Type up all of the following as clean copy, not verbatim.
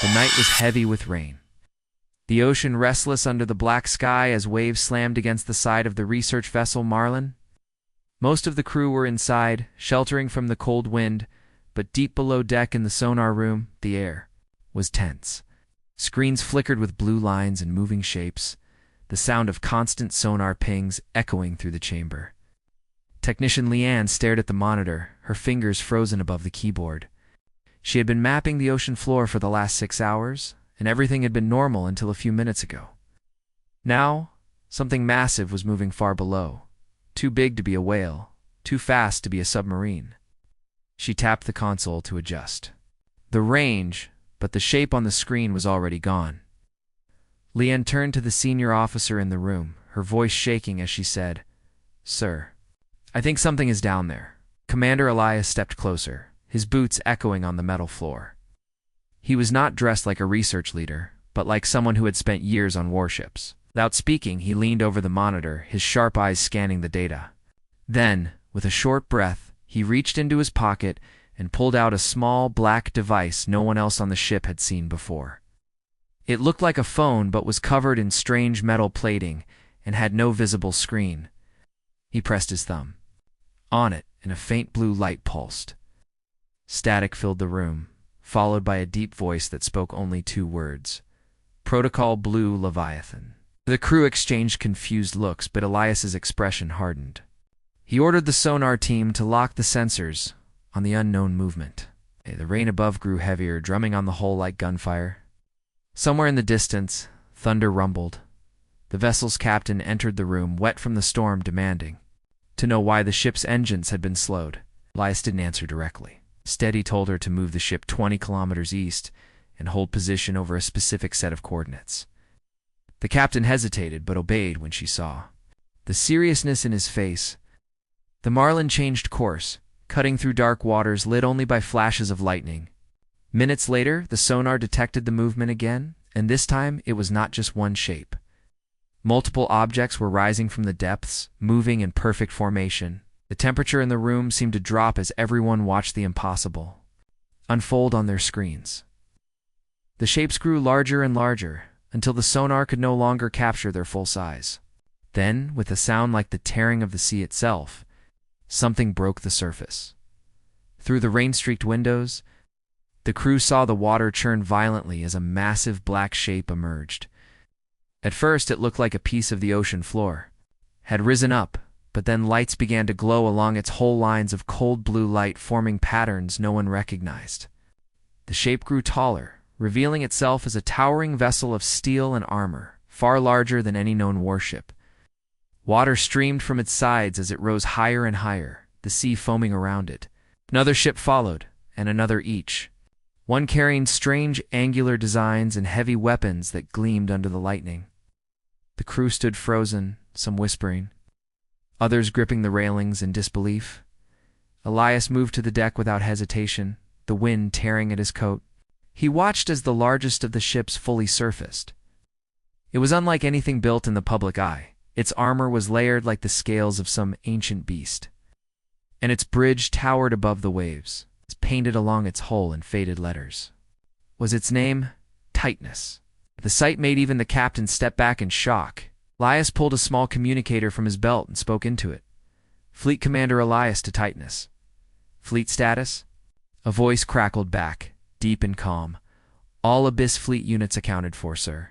The night was heavy with rain. The ocean restless under the black sky as waves slammed against the side of the research vessel Marlin. Most of the crew were inside, sheltering from the cold wind, but deep below deck in the sonar room, the air was tense. Screens flickered with blue lines and moving shapes, the sound of constant sonar pings echoing through the chamber. Technician Leanne stared at the monitor, her fingers frozen above the keyboard. She had been mapping the ocean floor for the last 6 hours, and everything had been normal until a few minutes ago. Now, something massive was moving far below, too big to be a whale, too fast to be a submarine. She tapped the console to adjust the range, but the shape on the screen was already gone. Leanne turned to the senior officer in the room, her voice shaking as she said, "Sir, I think something is down there." Commander Elias stepped closer, his boots echoing on the metal floor. He was not dressed like a research leader, but like someone who had spent years on warships. Without speaking, he leaned over the monitor, his sharp eyes scanning the data. Then, with a short breath, he reached into his pocket and pulled out a small black device no one else on the ship had seen before. It looked like a phone but was covered in strange metal plating and had no visible screen. He pressed his thumb on it, and a faint blue light pulsed. Static filled the room, followed by a deep voice that spoke only 2 words: "Protocol Blue Leviathan." The crew exchanged confused looks, but Elias's expression hardened. He ordered the sonar team to lock the sensors on the unknown movement. The rain above grew heavier, drumming on the hull like gunfire. Somewhere in the distance, thunder rumbled. The vessel's captain entered the room, wet from the storm, demanding to know why the ship's engines had been slowed. Elias didn't answer directly. Instead, he told her to move the ship 20 kilometers east and hold position over a specific set of coordinates. The captain hesitated, but obeyed when she saw the seriousness in his face. The Marlin changed course, cutting through dark waters lit only by flashes of lightning. Minutes later, the sonar detected the movement again, and this time it was not just one shape. Multiple objects were rising from the depths, moving in perfect formation. The temperature in the room seemed to drop as everyone watched the impossible unfold on their screens. The shapes grew larger and larger, until the sonar could no longer capture their full size. Then, with a sound like the tearing of the sea itself, something broke the surface. Through the rain-streaked windows, the crew saw the water churn violently as a massive black shape emerged. At first, it looked like a piece of the ocean floor had risen up, but then lights began to glow along its whole lines of cold blue light, forming patterns no one recognized. The shape grew taller, revealing itself as a towering vessel of steel and armor, far larger than any known warship. Water streamed from its sides as it rose higher and higher, the sea foaming around it. Another ship followed, and another each, one carrying strange angular designs and heavy weapons that gleamed under the lightning. The crew stood frozen, some whispering, others gripping the railings in disbelief. Elias moved to the deck without hesitation, the wind tearing at his coat. He watched as the largest of the ships fully surfaced. It was unlike anything built in the public eye. Its armor was layered like the scales of some ancient beast, and its bridge towered above the waves, painted along its hull in faded letters. Was its name Titanus? The sight made even the captain step back in shock. Elias pulled a small communicator from his belt and spoke into it. "Fleet Commander Elias to Titanus." "Fleet status?" A voice crackled back, deep and calm. "All Abyss Fleet units accounted for, sir.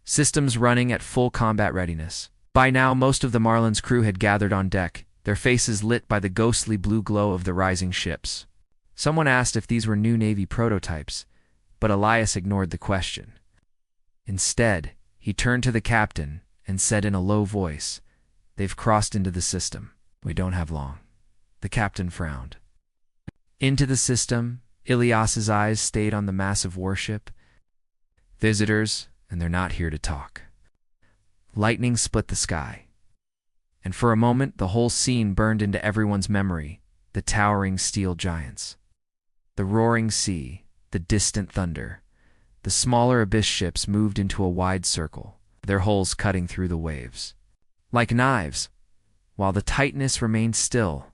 Systems running at full combat readiness." By now, most of the Marlin's crew had gathered on deck, their faces lit by the ghostly blue glow of the rising ships. Someone asked if these were new Navy prototypes, but Elias ignored the question. Instead, he turned to the captain and said in a low voice, "They've crossed into the system. We don't have long." The captain frowned. Into the system, Ilias's eyes stayed on the massive warship. "Visitors, and they're not here to talk." Lightning split the sky, and for a moment the whole scene burned into everyone's memory, the towering steel giants, the roaring sea, the distant thunder. The smaller Abyss ships moved into a wide circle, their hulls cutting through the waves like knives, while the Titanus remained still,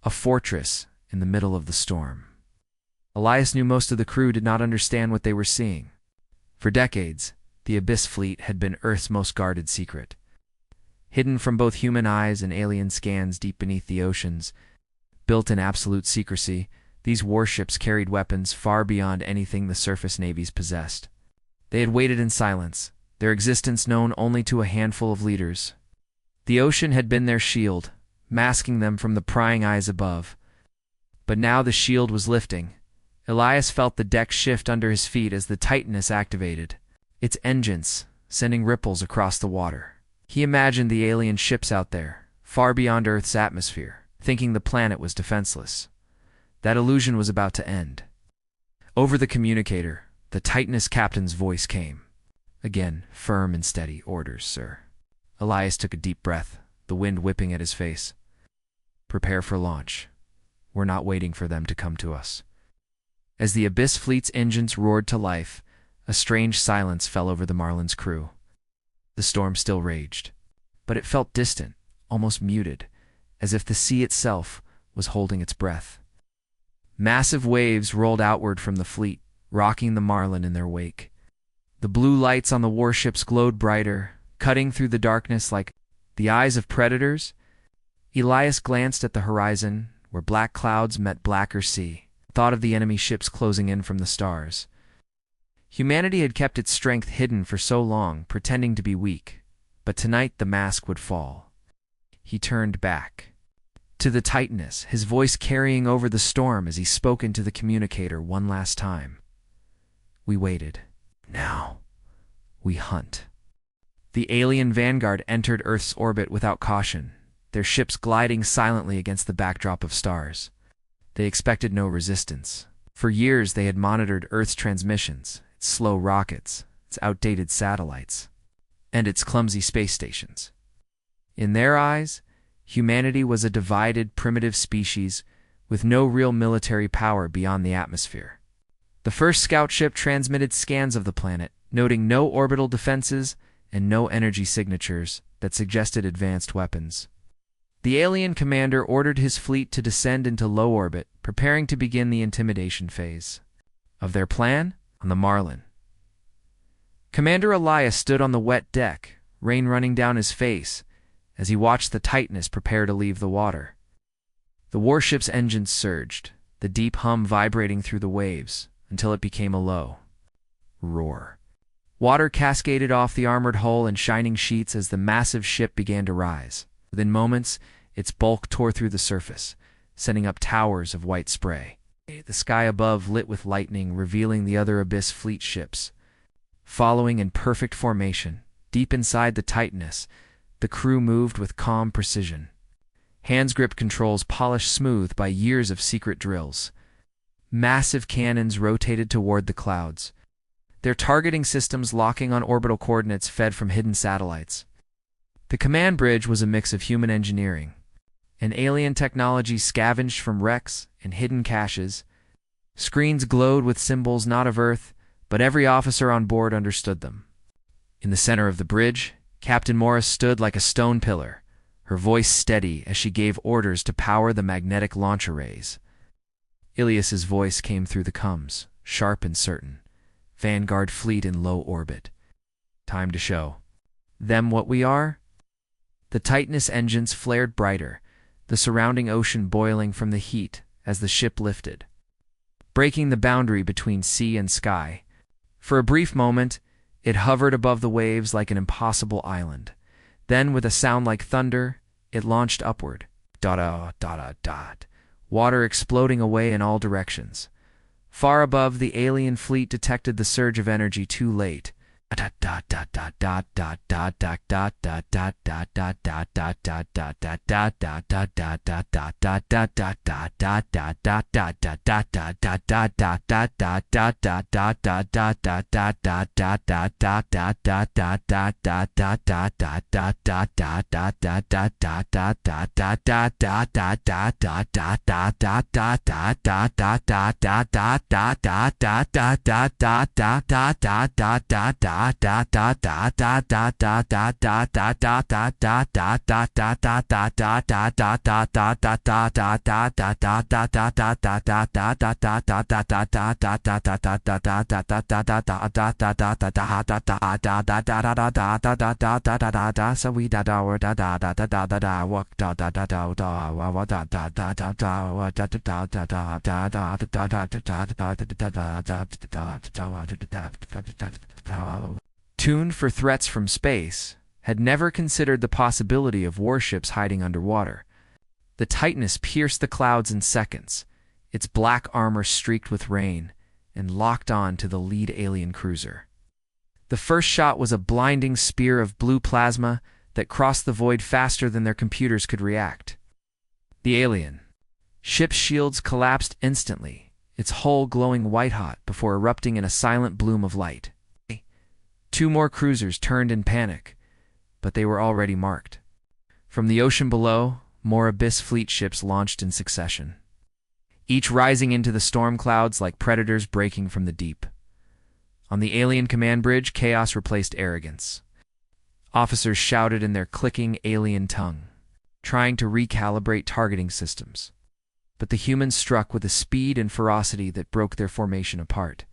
a fortress in the middle of the storm. Elias knew most of the crew did not understand what they were seeing. For decades, the Abyss Fleet had been Earth's most guarded secret. Hidden from both human eyes and alien scans deep beneath the oceans, built in absolute secrecy, these warships carried weapons far beyond anything the surface navies possessed. They had waited in silence, their existence known only to a handful of leaders. The ocean had been their shield, masking them from the prying eyes above. But now the shield was lifting. Elias felt the deck shift under his feet as the Titanus activated, its engines sending ripples across the water. He imagined the alien ships out there, far beyond Earth's atmosphere, thinking the planet was defenseless. That illusion was about to end. Over the communicator, the Titanus captain's voice came. Again, firm and steady. "Orders, sir." Elias took a deep breath, the wind whipping at his face. "Prepare for launch. We're not waiting for them to come to us." As the Abyss Fleet's engines roared to life, a strange silence fell over the Marlin's crew. The storm still raged, but it felt distant, almost muted, as if the sea itself was holding its breath. Massive waves rolled outward from the fleet, rocking the Marlin in their wake. The blue lights on the warships glowed brighter, cutting through the darkness like the eyes of predators. Elias glanced at the horizon, where black clouds met blacker sea, thought of the enemy ships closing in from the stars. Humanity had kept its strength hidden for so long, pretending to be weak, but tonight the mask would fall. He turned back to the Titanus, his voice carrying over the storm as he spoke into the communicator one last time. "We waited. Now we hunt." The alien vanguard entered Earth's orbit without caution, their ships gliding silently against the backdrop of stars. They expected no resistance. For years they had monitored Earth's transmissions, its slow rockets, its outdated satellites, and its clumsy space stations. In their eyes, humanity was a divided, primitive species with no real military power beyond the atmosphere. The first scout ship transmitted scans of the planet, noting no orbital defenses and no energy signatures that suggested advanced weapons. The alien commander ordered his fleet to descend into low orbit, preparing to begin the intimidation phase of their plan on the Marlin. Commander Elias stood on the wet deck, rain running down his face, as he watched the Titanus prepare to leave the water. The warship's engines surged, the deep hum vibrating through the waves, until it became a low roar. Water cascaded off the armored hull in shining sheets as the massive ship began to rise. Within moments, its bulk tore through the surface, sending up towers of white spray. The sky above lit with lightning, revealing the other Abyss Fleet ships. Following in perfect formation, deep inside the Titanus, the crew moved with calm precision. Hands-grip controls polished smooth by years of secret drills. Massive cannons rotated toward the clouds, their targeting systems locking on orbital coordinates fed from hidden satellites. The command bridge was a mix of human engineering and alien technology scavenged from wrecks and hidden caches. Screens glowed with symbols not of Earth, but every officer on board understood them. In the center of the bridge, Captain Morris stood like a stone pillar, her voice steady as she gave orders to power the magnetic launch arrays. Ilias's voice came through the comms, sharp and certain. "Vanguard fleet in low orbit. Time to show them what we are." The Titanus engines flared brighter, the surrounding ocean boiling from the heat as the ship lifted, breaking the boundary between sea and sky. For a brief moment, it hovered above the waves like an impossible island. Then, with a sound like thunder, it launched upward. Dot. Water exploding away in all directions. Far above, the alien fleet detected the surge of energy too late. Tuned for threats from space, had never considered the possibility of warships hiding underwater. The Titanus pierced the clouds in seconds, its black armor streaked with rain, and locked on to the lead alien cruiser. The first shot was a blinding spear of blue plasma that crossed the void faster than their computers could react. The alien ship's shields collapsed instantly, its hull glowing white-hot before erupting in a silent bloom of light. Two more cruisers turned in panic, but they were already marked. From the ocean below, more Abyss Fleet ships launched in succession, each rising into the storm clouds like predators breaking from the deep. On the alien command bridge, chaos replaced arrogance. Officers shouted in their clicking alien tongue, trying to recalibrate targeting systems. But the humans struck with a speed and ferocity that broke their formation apart.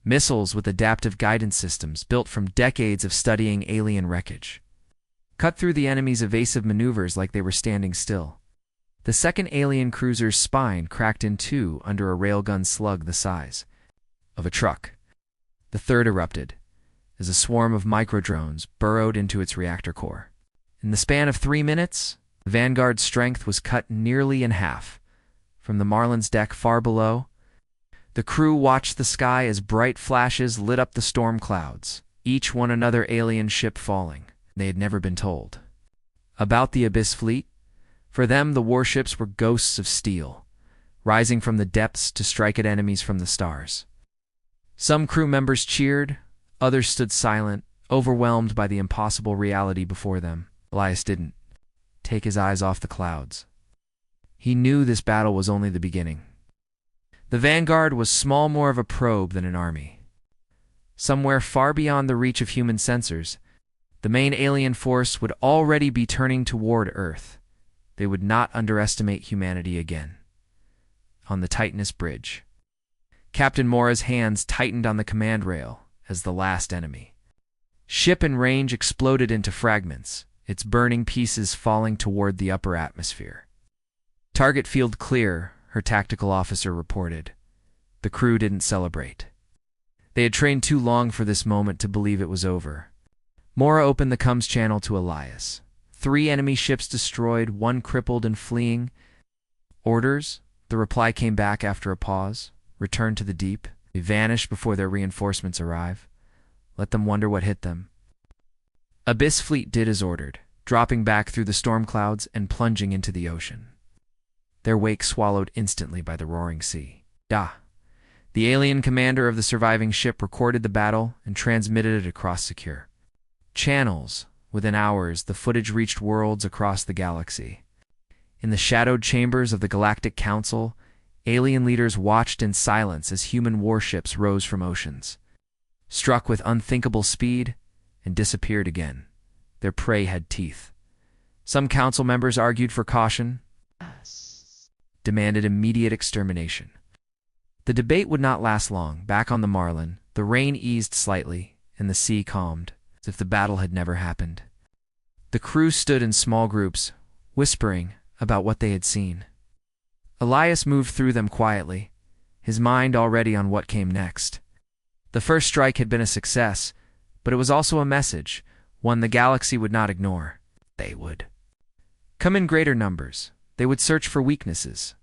Missiles with adaptive guidance systems built from decades of studying alien wreckage cut through the enemy's evasive maneuvers like they were standing still. The second alien cruiser's spine cracked in two under a railgun slug the size of a truck. The third erupted as a swarm of microdrones burrowed into its reactor core. In the span of 3 minutes, the Vanguard's strength was cut nearly in half. From the Marlin's deck far below, the crew watched the sky as bright flashes lit up the storm clouds, each one another alien ship falling. They had never been told about the Abyss Fleet. For them, the warships were ghosts of steel, rising from the depths to strike at enemies from the stars. Some crew members cheered, others stood silent, overwhelmed by the impossible reality before them. Elias didn't take his eyes off the clouds. He knew this battle was only the beginning. The Vanguard was small more of a probe than an army. Somewhere far beyond the reach of human sensors, the main alien force would already be turning toward Earth. They would not underestimate humanity again. On the Titanus bridge, Captain Mora's hands tightened on the command rail as the last enemy ship in range exploded into fragments, its burning pieces falling toward the upper atmosphere. Target field clear, her tactical officer reported. The crew didn't celebrate. They had trained too long for this moment to believe it was over. Mora opened the comms channel to Elias. 3 enemy ships destroyed, 1 crippled and fleeing. Orders? The reply came back after a pause. Return to the deep. They vanish before their reinforcements arrive. Let them wonder what hit them. Abyss Fleet did as ordered, dropping back through the storm clouds and plunging into the ocean, their wake swallowed instantly by the roaring sea. The alien commander of the surviving ship recorded the battle and transmitted it across secure channels. Within hours, the footage reached worlds across the galaxy. In the shadowed chambers of the Galactic Council, alien leaders watched in silence as human warships rose from oceans, struck with unthinkable speed, and disappeared again. Their prey had teeth. Some council members argued for caution, demanded immediate extermination. The debate would not last long. Back on the Marlin, the rain eased slightly, and the sea calmed, as if the battle had never happened. The crew stood in small groups, whispering about what they had seen. Elias moved through them quietly, his mind already on what came next. The first strike had been a success, but it was also a message, one the galaxy would not ignore. They would come in greater numbers. They would search for weaknesses.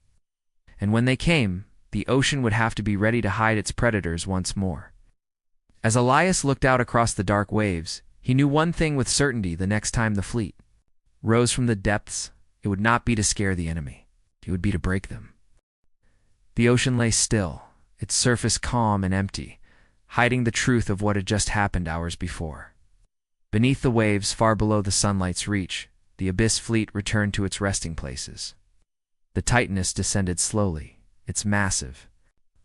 And when they came, the ocean would have to be ready to hide its predators once more. As Elias looked out across the dark waves, he knew one thing with certainty: the next time the fleet rose from the depths, it would not be to scare the enemy. It would be to break them. The ocean lay still, its surface calm and empty, hiding the truth of what had just happened hours before. Beneath the waves, far below the sunlight's reach, the Abyss Fleet returned to its resting places. The Titanus descended slowly, its massive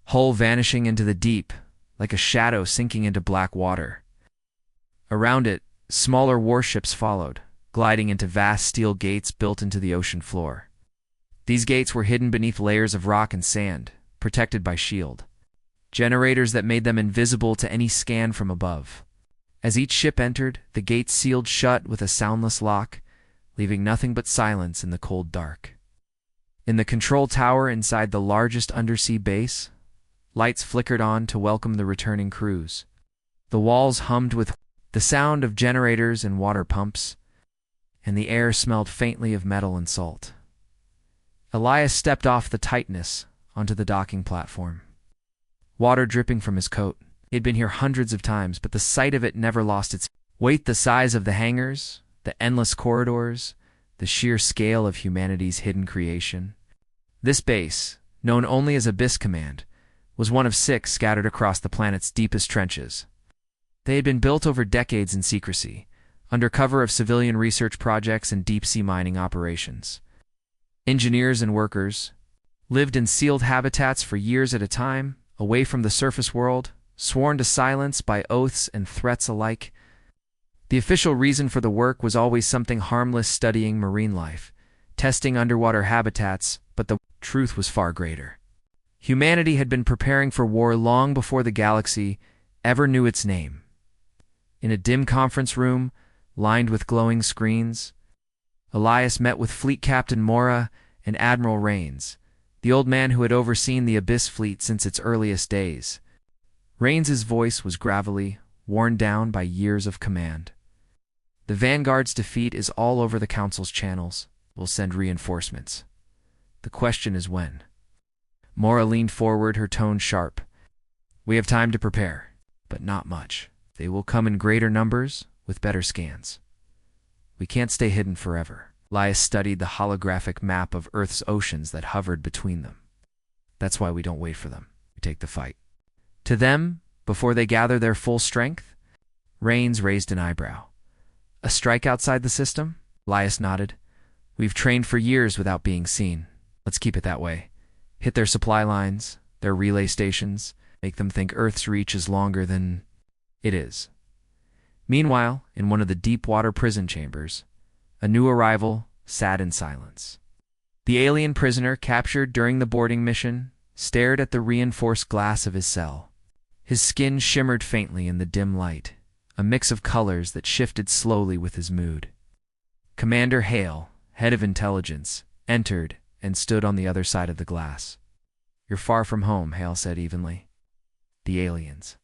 hull vanishing into the deep, like a shadow sinking into black water. Around it, smaller warships followed, gliding into vast steel gates built into the ocean floor. These gates were hidden beneath layers of rock and sand, protected by shield generators that made them invisible to any scan from above. As each ship entered, the gates sealed shut with a soundless lock, leaving nothing but silence in the cold dark. In the control tower inside the largest undersea base, lights flickered on to welcome the returning crews. The walls hummed with the sound of generators and water pumps, and the air smelled faintly of metal and salt. Elias stepped off the tightness onto the docking platform. Water dripping from his coat. He had been here hundreds of times, but the sight of it never lost its weight. The size of the hangars, the endless corridors, the sheer scale of humanity's hidden creation. This base, known only as Abyss Command, was one of 6 scattered across the planet's deepest trenches. They had been built over decades in secrecy, under cover of civilian research projects and deep-sea mining operations. Engineers and workers lived in sealed habitats for years at a time, away from the surface world, sworn to silence by oaths and threats alike. The official reason for the work was always something harmless: studying marine life, testing underwater habitats, but the truth was far greater. Humanity had been preparing for war long before the galaxy ever knew its name. In a dim conference room, lined with glowing screens, Elias met with Fleet Captain Mora and Admiral Rains, the old man who had overseen the Abyss fleet since its earliest days. Rains's voice was gravelly, worn down by years of command. The Vanguard's defeat is all over the Council's channels. We'll send reinforcements. The question is when. Mora leaned forward, her tone sharp. We have time to prepare, but not much. They will come in greater numbers, with better scans. We can't stay hidden forever. Elias studied the holographic map of Earth's oceans that hovered between them. That's why we don't wait for them. We take the fight. To them, before they gather their full strength? Rains raised an eyebrow. A strike outside the system? Elias nodded. We've trained for years without being seen. Let's keep it that way. Hit their supply lines, their relay stations, make them think Earth's reach is longer than it is. Meanwhile, in one of the deep-water prison chambers, a new arrival sat in silence. The alien prisoner captured during the boarding mission stared at the reinforced glass of his cell. His skin shimmered faintly in the dim light, a mix of colors that shifted slowly with his mood. Commander Hale, head of intelligence, entered and stood on the other side of the glass. You're far from home, Hale said evenly. The aliens.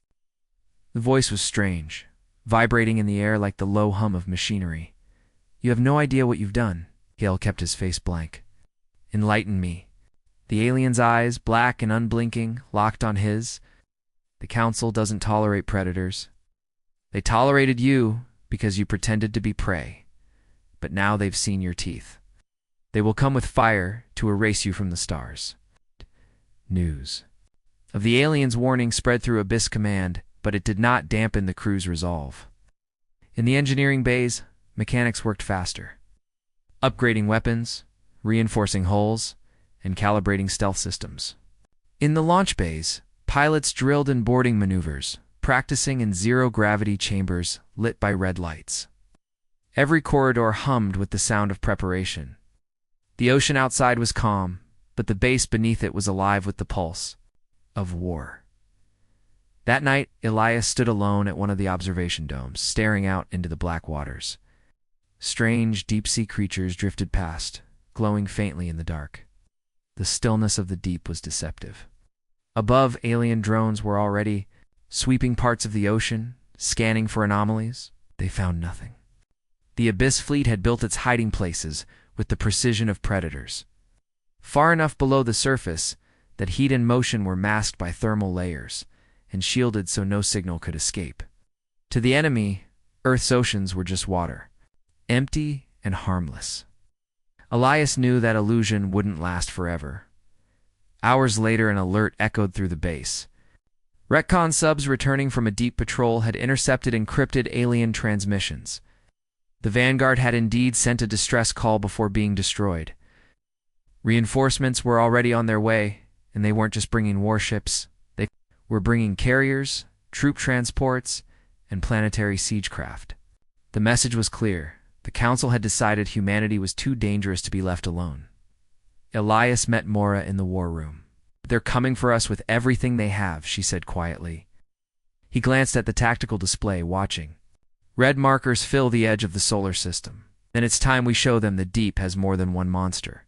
The voice was strange, vibrating in the air like the low hum of machinery. You have no idea what you've done. Hale kept his face blank. Enlighten me. The alien's eyes, black and unblinking, locked on his. The Council doesn't tolerate predators. They tolerated you because you pretended to be prey. But now they've seen your teeth. They will come with fire to erase you from the stars. News of the aliens' warning spread through Abyss Command, but it did not dampen the crew's resolve. In the engineering bays, mechanics worked faster, upgrading weapons, reinforcing hulls, and calibrating stealth systems. In the launch bays, pilots drilled in boarding maneuvers, practicing in zero-gravity chambers lit by red lights. Every corridor hummed with the sound of preparation. The ocean outside was calm, but the base beneath it was alive with the pulse of war. That night, Elias stood alone at one of the observation domes, staring out into the black waters. Strange, deep-sea creatures drifted past, glowing faintly in the dark. The stillness of the deep was deceptive. Above, alien drones were already sweeping parts of the ocean, scanning for anomalies. They found nothing. The Abyss fleet had built its hiding places with the precision of predators. Far enough below the surface that heat and motion were masked by thermal layers and shielded so no signal could escape. To the enemy, Earth's oceans were just water, empty and harmless. Elias knew that illusion wouldn't last forever. Hours later, an alert echoed through the base. Retcon subs returning from a deep patrol had intercepted encrypted alien transmissions. The Vanguard had indeed sent a distress call before being destroyed. Reinforcements were already on their way, and they weren't just bringing warships. They were bringing carriers, troop transports, and planetary siegecraft. The message was clear. The Council had decided humanity was too dangerous to be left alone. Elias met Mora in the war room. "They're coming for us with everything they have," she said quietly. He glanced at the tactical display, watching. "Red markers fill the edge of the solar system. Then it's time we show them the deep has more than one monster."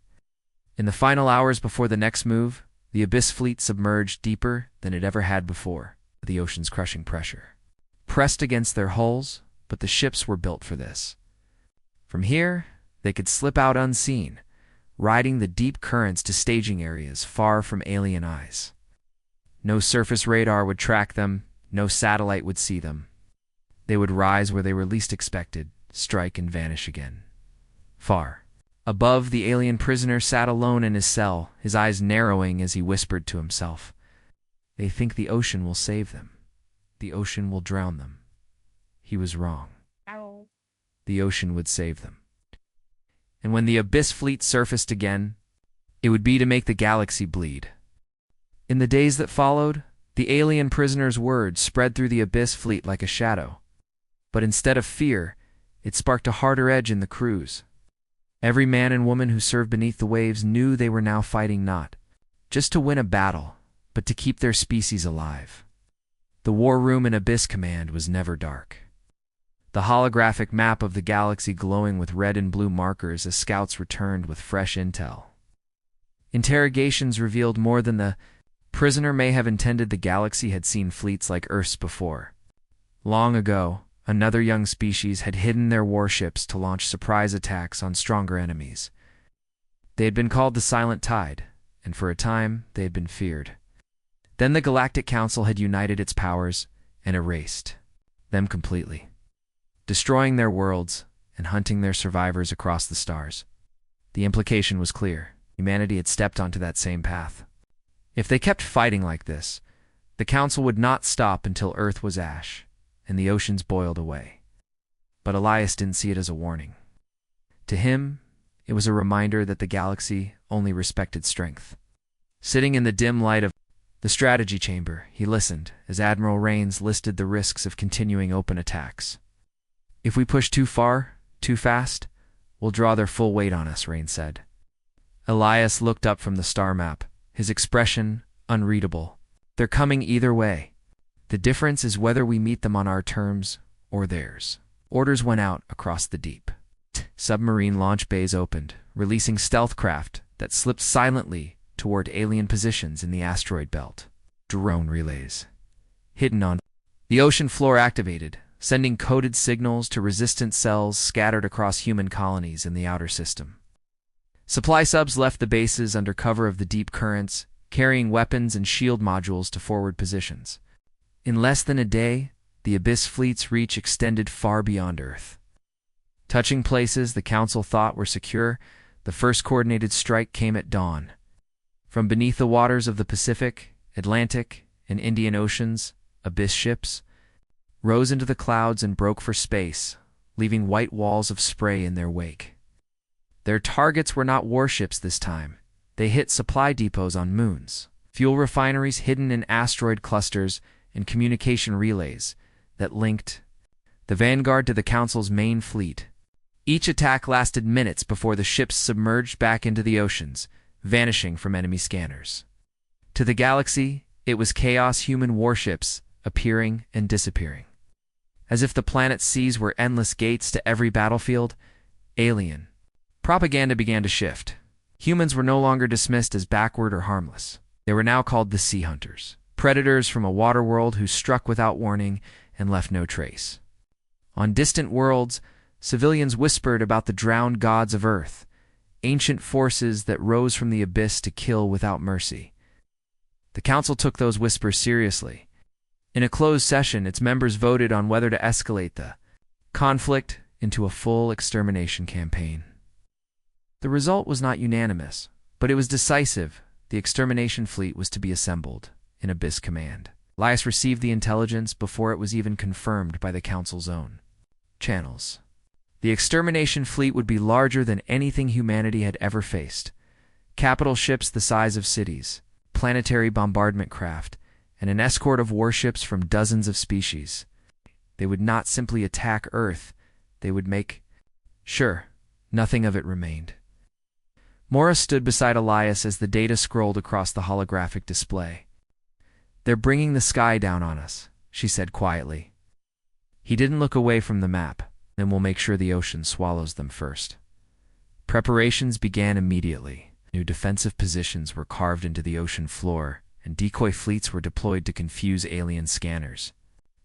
In the final hours before the next move, the Abyss fleet submerged deeper than it ever had before, the ocean's crushing pressure pressed against their hulls, but the ships were built for this. From here, they could slip out unseen, riding the deep currents to staging areas far from alien eyes. No surface radar would track them, no satellite would see them. They would rise where they were least expected, strike and vanish again. Far above, the alien prisoner sat alone in his cell, his eyes narrowing as he whispered to himself. "They think the ocean will save them. The ocean will drown them." He was wrong. The ocean would save them. And when the Abyss fleet surfaced again, it would be to make the galaxy bleed. In the days that followed, the alien prisoner's words spread through the Abyss fleet like a shadow. But instead of fear, it sparked a harder edge in the crews. Every man and woman who served beneath the waves knew they were now fighting not just to win a battle, but to keep their species alive. The war room in Abyss Command was never dark. The holographic map of the galaxy glowing with red and blue markers as scouts returned with fresh intel. Interrogations revealed more than the prisoner may have intended. The galaxy had seen fleets like Earth's before. Long ago, another young species had hidden their warships to launch surprise attacks on stronger enemies. They had been called the Silent Tide, and for a time they had been feared. Then the Galactic Council had united its powers and erased them completely, destroying their worlds and hunting their survivors across the stars. The implication was clear. Humanity had stepped onto that same path. If they kept fighting like this, the Council would not stop until Earth was ash and the oceans boiled away. But Elias didn't see it as a warning. To him, it was a reminder that the galaxy only respected strength. Sitting in the dim light of the strategy chamber, he listened as Admiral Raines listed the risks of continuing open attacks. "If we push too far, too fast, we'll draw their full weight on us," Raines said. Elias looked up from the star map, his expression unreadable. "They're coming either way. The difference is whether we meet them on our terms or theirs." Orders went out across the deep. Submarine launch bays opened, releasing stealth craft that slipped silently toward alien positions in the asteroid belt. Drone relays hidden on the ocean floor activated, sending coded signals to resistant cells scattered across human colonies in the outer system. Supply subs left the bases under cover of the deep currents, carrying weapons and shield modules to forward positions. In less than a day, the Abyss fleet's reach extended far beyond Earth. Touching places the Council thought were secure, the first coordinated strike came at dawn. From beneath the waters of the Pacific, Atlantic, and Indian Oceans, Abyss ships rose into the clouds and broke for space, leaving white walls of spray in their wake. Their targets were not warships this time. They hit supply depots on moons, fuel refineries hidden in asteroid clusters, and communication relays that linked the Vanguard to the Council's main fleet. Each attack lasted minutes before the ships submerged back into the oceans, vanishing from enemy scanners. To the galaxy, it was chaos, human warships appearing and disappearing. As if the planet's seas were endless gates to every battlefield, alien propaganda began to shift. Humans were no longer dismissed as backward or harmless. They were now called the Sea Hunters, predators from a water world who struck without warning and left no trace. On distant worlds, civilians whispered about the drowned gods of Earth, ancient forces that rose from the abyss to kill without mercy. The Council took those whispers seriously. In a closed session, its members voted on whether to escalate the conflict into a full extermination campaign. The result was not unanimous, but it was decisive. The extermination fleet was to be assembled in Abyss Command. Elias received the intelligence before it was even confirmed by the Council's own channels. The extermination fleet would be larger than anything humanity had ever faced. Capital ships the size of cities, planetary bombardment craft, and an escort of warships from dozens of species. They would not simply attack Earth, they would make sure nothing of it remained. Mora stood beside Elias as the data scrolled across the holographic display. "They're bringing the sky down on us," she said quietly. He didn't look away from the map. "Then we'll make sure the ocean swallows them first." Preparations began immediately. New defensive positions were carved into the ocean floor, and decoy fleets were deployed to confuse alien scanners.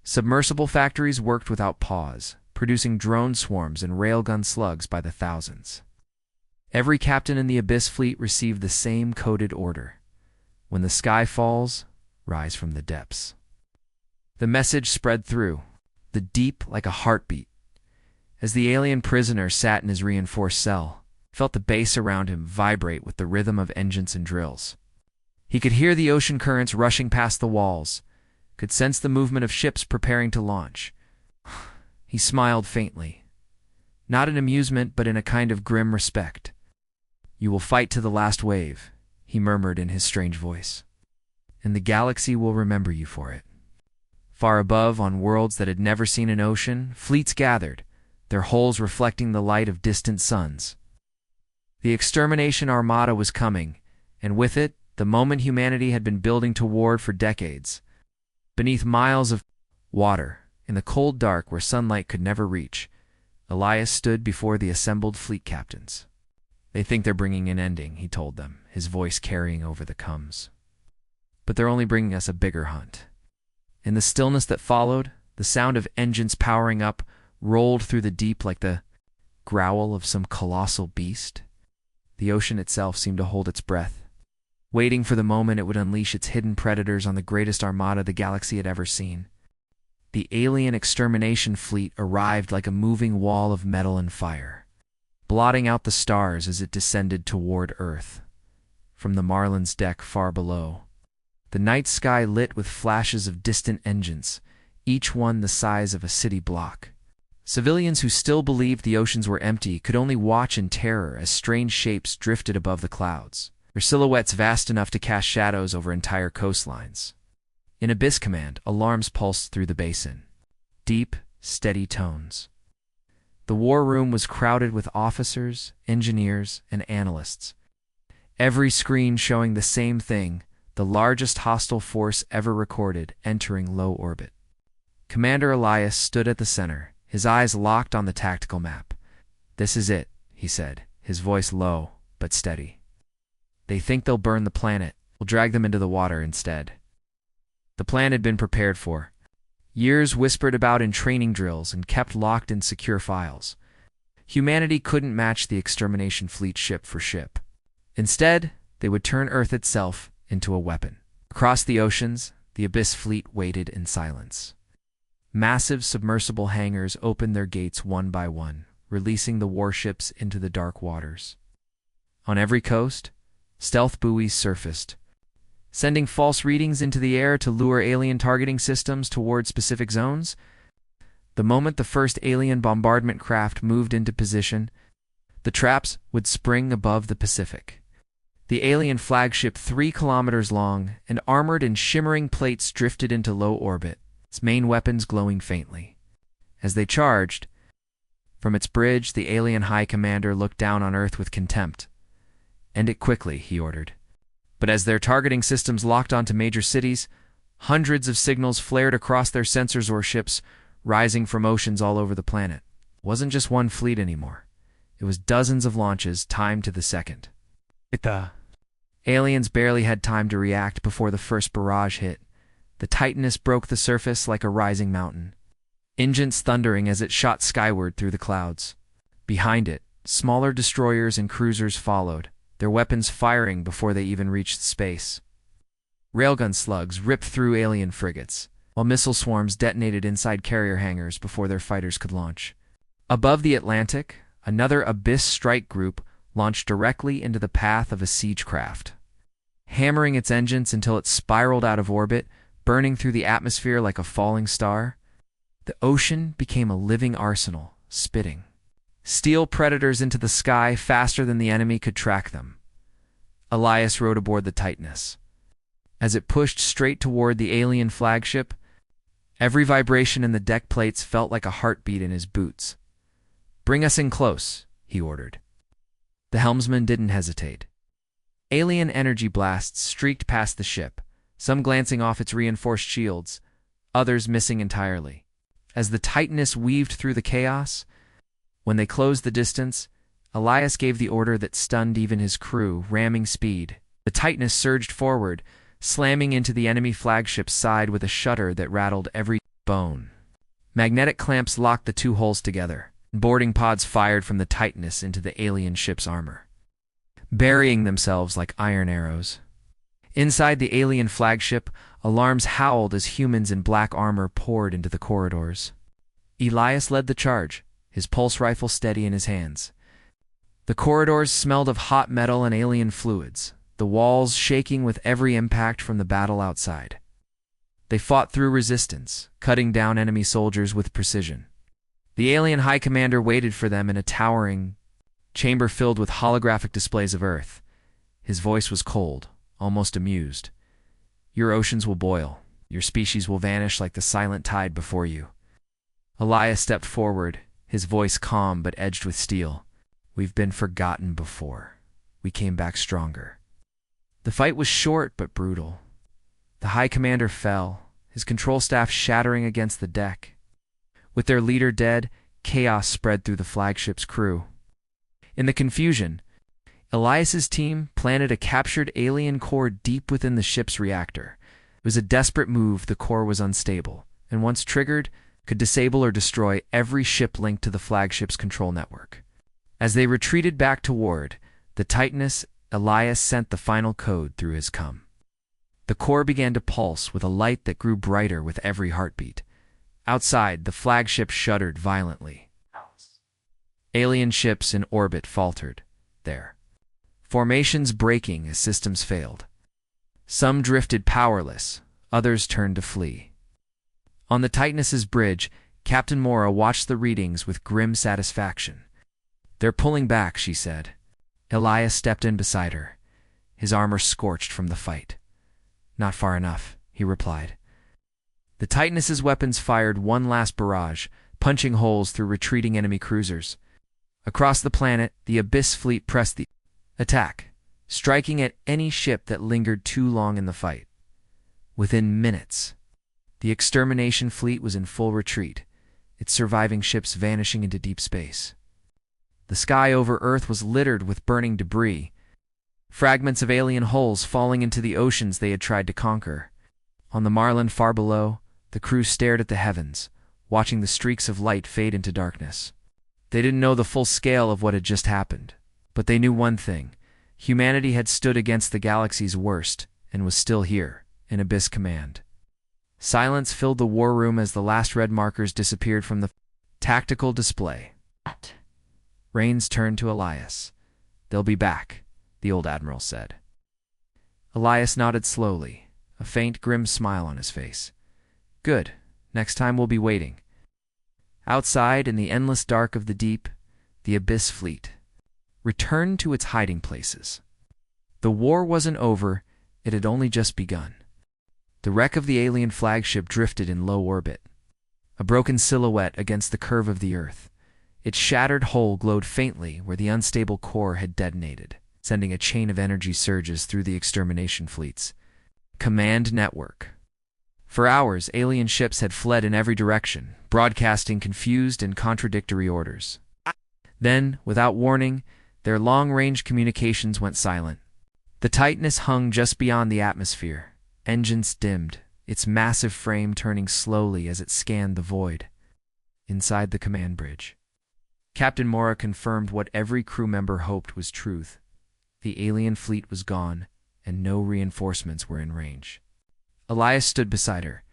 Submersible factories worked without pause, producing drone swarms and railgun slugs by the thousands. Every captain in the Abyss fleet received the same coded order: when the sky falls, rise from the depths. The message spread through the deep like a heartbeat. As the alien prisoner sat in his reinforced cell, he felt the base around him vibrate with the rhythm of engines and drills. He could hear the ocean currents rushing past the walls, could sense the movement of ships preparing to launch. He smiled faintly, not in amusement but in a kind of grim respect. "You will fight to the last wave," he murmured in his strange voice, "and the galaxy will remember you for it." Far above, on worlds that had never seen an ocean, fleets gathered, their hulls reflecting the light of distant suns. The extermination armada was coming, and with it, the moment humanity had been building toward for decades. Beneath miles of water, in the cold dark where sunlight could never reach, Elias stood before the assembled fleet captains. "They think they're bringing an ending," he told them, his voice carrying over the comes. "But they're only bringing us a bigger hunt." In the stillness that followed, the sound of engines powering up rolled through the deep like the growl of some colossal beast. The ocean itself seemed to hold its breath, waiting for the moment it would unleash its hidden predators on the greatest armada the galaxy had ever seen. The alien extermination fleet arrived like a moving wall of metal and fire, blotting out the stars as it descended toward Earth. From the Marlin's deck far below, the night sky lit with flashes of distant engines, each one the size of a city block. Civilians who still believed the oceans were empty could only watch in terror as strange shapes drifted above the clouds, their silhouettes vast enough to cast shadows over entire coastlines. In Abyss Command, alarms pulsed through the basin. Deep, steady tones. The war room was crowded with officers, engineers, and analysts. Every screen showing the same thing: the largest hostile force ever recorded entering low orbit. Commander Elias stood at the center, his eyes locked on the tactical map. "This is it," he said, his voice low but steady. "They think they'll burn the planet. We'll drag them into the water instead." The plan had been prepared for. Years whispered about in training drills and kept locked in secure files. Humanity couldn't match the extermination fleet ship for ship. Instead, they would turn Earth itself into a weapon. Across the oceans, the Abyss fleet waited in silence. Massive submersible hangars opened their gates one by one, releasing the warships into the dark waters. On every coast, stealth buoys surfaced, sending false readings into the air to lure alien targeting systems toward specific zones. The moment the first alien bombardment craft moved into position, the traps would spring above the Pacific. The alien flagship, 3 kilometers long and armored in shimmering plates, drifted into low orbit, its main weapons glowing faintly. As they charged, from its bridge, the alien high commander looked down on Earth with contempt. "End it quickly," he ordered. But as their targeting systems locked onto major cities, hundreds of signals flared across their sensors or ships, rising from oceans all over the planet. It wasn't just one fleet anymore. It was dozens of launches, timed to the second. Aliens barely had time to react before the first barrage hit. The Titaness broke the surface like a rising mountain, engines thundering as it shot skyward through the clouds. Behind it, smaller destroyers and cruisers followed, their weapons firing before they even reached space. Railgun slugs ripped through alien frigates, while missile swarms detonated inside carrier hangars before their fighters could launch. Above the Atlantic, another Abyss strike group launched directly into the path of a siege craft, hammering its engines until it spiraled out of orbit, burning through the atmosphere like a falling star. The ocean became a living arsenal, spitting steel predators into the sky faster than the enemy could track them. Elias rode aboard the Titaness. As it pushed straight toward the alien flagship, Every vibration in the deck plates felt like a heartbeat in his boots. "Bring us in close," he ordered. The helmsman didn't hesitate. Alien energy blasts streaked past the ship, some glancing off its reinforced shields, others missing entirely. As the Titaness weaved through the chaos, when they closed the distance, Elias gave the order that stunned even his crew, ramming speed. The Titaness surged forward, slamming into the enemy flagship's side with a shudder that rattled every bone. Magnetic clamps locked the two hulls together. Boarding pods fired from the Titaness into the alien ship's armor, burying themselves like iron arrows. Inside the alien flagship, alarms howled as humans in black armor poured into the corridors. Elias led the charge, his pulse rifle steady in his hands. The corridors smelled of hot metal and alien fluids, the walls shaking with every impact from the battle outside. They fought through resistance, cutting down enemy soldiers with precision. The alien high commander waited for them in a towering chamber filled with holographic displays of Earth. His voice was cold, almost amused. "Your oceans will boil. Your species will vanish like the silent tide before you." Elias stepped forward, his voice calm but edged with steel. "We've been forgotten before. We came back stronger." The fight was short but brutal. The high commander fell, his control staff shattering against the deck. With their leader dead, chaos spread through the flagship's crew. In the confusion, Elias's team planted a captured alien core deep within the ship's reactor. It was a desperate move. The core was unstable, and once triggered, could disable or destroy every ship linked to the flagship's control network. As they retreated back toward the Titaness, Elias sent the final code through his com. The core began to pulse with a light that grew brighter with every heartbeat. Outside, the flagship shuddered violently. Alien ships in orbit faltered, their formations breaking as systems failed. Some drifted powerless, others turned to flee. On the Titaness's bridge, Captain Mora watched the readings with grim satisfaction. "They're pulling back," she said. Elias stepped in beside her, his armor scorched from the fight. "Not far enough," he replied. The Titaness's weapons fired one last barrage, punching holes through retreating enemy cruisers. Across the planet, the Abyss fleet pressed the attack, striking at any ship that lingered too long in the fight. Within minutes, the extermination fleet was in full retreat, its surviving ships vanishing into deep space. The sky over Earth was littered with burning debris, fragments of alien hulls falling into the oceans they had tried to conquer. On the Marlin far below, the crew stared at the heavens, watching the streaks of light fade into darkness. They didn't know the full scale of what had just happened, but they knew one thing: humanity had stood against the galaxy's worst and was still here, in Abyss Command. Silence filled the war room as the last red markers disappeared from the tactical display. Rains turned to Elias. "They'll be back," the old admiral said. Elias nodded slowly, a faint, grim smile on his face. "Good. Next time we'll be waiting." Outside, in the endless dark of the deep, the Abyss fleet returned to its hiding places. The war wasn't over, it had only just begun. The wreck of the alien flagship drifted in low orbit, a broken silhouette against the curve of the Earth. Its shattered hull glowed faintly where the unstable core had detonated, sending a chain of energy surges through the extermination fleet's command network. For hours, alien ships had fled in every direction, broadcasting confused and contradictory orders. Then, without warning, their long-range communications went silent. The Titaness hung just beyond the atmosphere, engines dimmed, its massive frame turning slowly as it scanned the void. Inside the command bridge, Captain Mora confirmed what every crew member hoped was truth. The alien fleet was gone, and no reinforcements were in range. Elias stood beside her,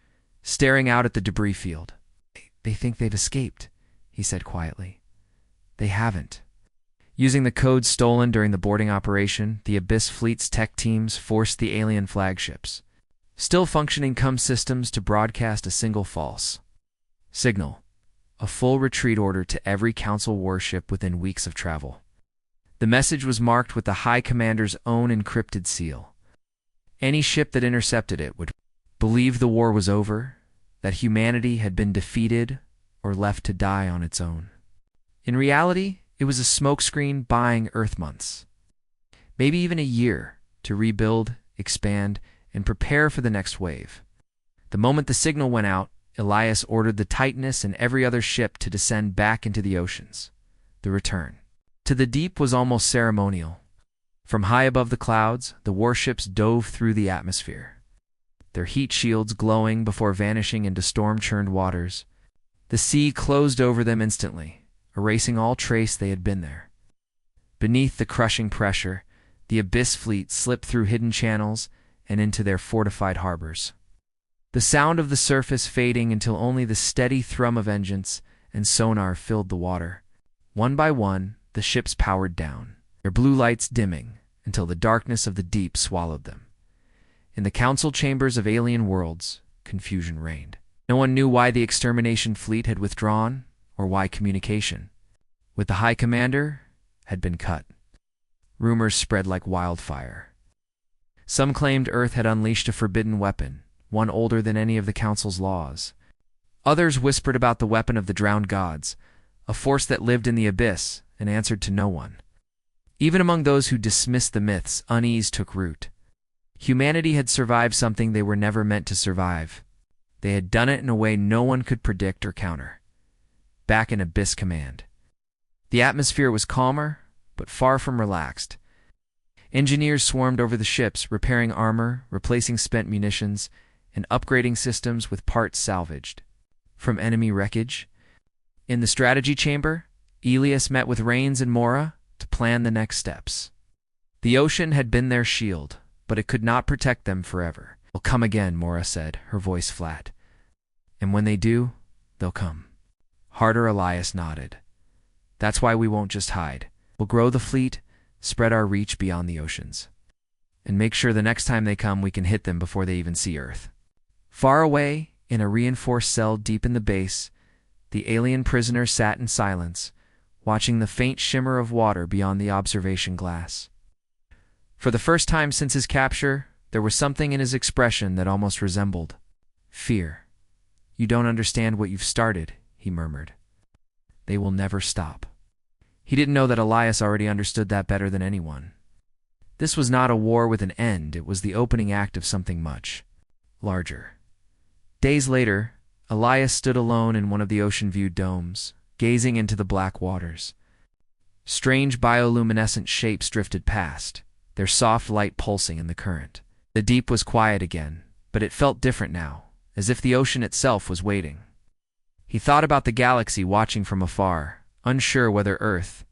staring out at the debris field. "They think they've escaped," he said quietly. "They haven't." Using the code stolen during the boarding operation, the Abyss fleet's tech teams forced the alien flagships, still functioning comm systems, to broadcast a single false signal, a full retreat order to every Council warship within weeks of travel. The message was marked with the High Commander's own encrypted seal. Any ship that intercepted it would believe the war was over, that humanity had been defeated or left to die on its own. In reality, it was a smokescreen buying Earth months, maybe even a year, to rebuild, expand, and prepare for the next wave. The moment the signal went out, Elias ordered the Titanus and every other ship to descend back into the oceans. The return to the deep was almost ceremonial. From high above the clouds, the warships dove through the atmosphere, their heat shields glowing before vanishing into storm-churned waters. The sea closed over them instantly, erasing all trace they had been there. Beneath the crushing pressure, the Abyss fleet slipped through hidden channels and into their fortified harbors. The sound of the surface fading until only the steady thrum of engines and sonar filled the water. One by one, the ships powered down, their blue lights dimming until the darkness of the deep swallowed them. In the council chambers of alien worlds, confusion reigned. No one knew why the extermination fleet had withdrawn or why communication with the High Commander had been cut. Rumors spread like wildfire. Some claimed Earth had unleashed a forbidden weapon, one older than any of the Council's laws. Others whispered about the weapon of the drowned gods, a force that lived in the abyss and answered to no one. Even among those who dismissed the myths, unease took root. Humanity had survived something they were never meant to survive. They had done it in a way no one could predict or counter. Back in Abyss Command, the atmosphere was calmer, but far from relaxed. Engineers swarmed over the ships, repairing armor, replacing spent munitions, and upgrading systems with parts salvaged from enemy wreckage. In the strategy chamber, Elias met with Rains and Mora to plan the next steps. The ocean had been their shield, but it could not protect them forever. "They'll come again," Mora said, her voice flat. "And when they do, they'll come." Harder Elias nodded. "That's why we won't just hide. We'll grow the fleet, spread our reach beyond the oceans, and make sure the next time they come we can hit them before they even see Earth." Far away, in a reinforced cell deep in the base, the alien prisoner sat in silence, watching the faint shimmer of water beyond the observation glass. For the first time since his capture, there was something in his expression that almost resembled fear. "You don't understand what you've started," he murmured. "They will never stop." He didn't know that Elias already understood that better than anyone. This was not a war with an end, it was the opening act of something much larger. Days later, Elias stood alone in one of the ocean-viewed domes, gazing into the black waters. Strange bioluminescent shapes drifted past, their soft light pulsing in the current. The deep was quiet again, but it felt different now, as if the ocean itself was waiting. He thought about the galaxy watching from afar, unsure whether Earth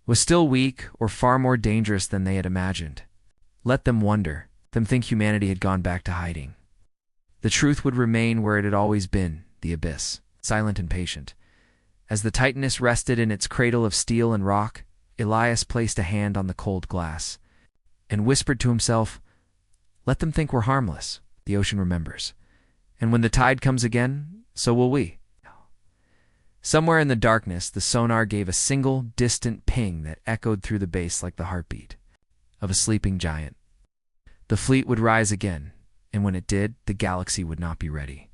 was still weak or far more dangerous than they had imagined. Let them wonder, them think humanity had gone back to hiding. The truth would remain where it had always been, the abyss, silent and patient. As the Titanus rested in its cradle of steel and rock, Elias placed a hand on the cold glass and whispered to himself, "Let them think we're harmless, the ocean remembers. And when the tide comes again, so will we." Somewhere in the darkness, the sonar gave a single, distant ping that echoed through the base like the heartbeat of a sleeping giant. The fleet would rise again, and when it did, the galaxy would not be ready.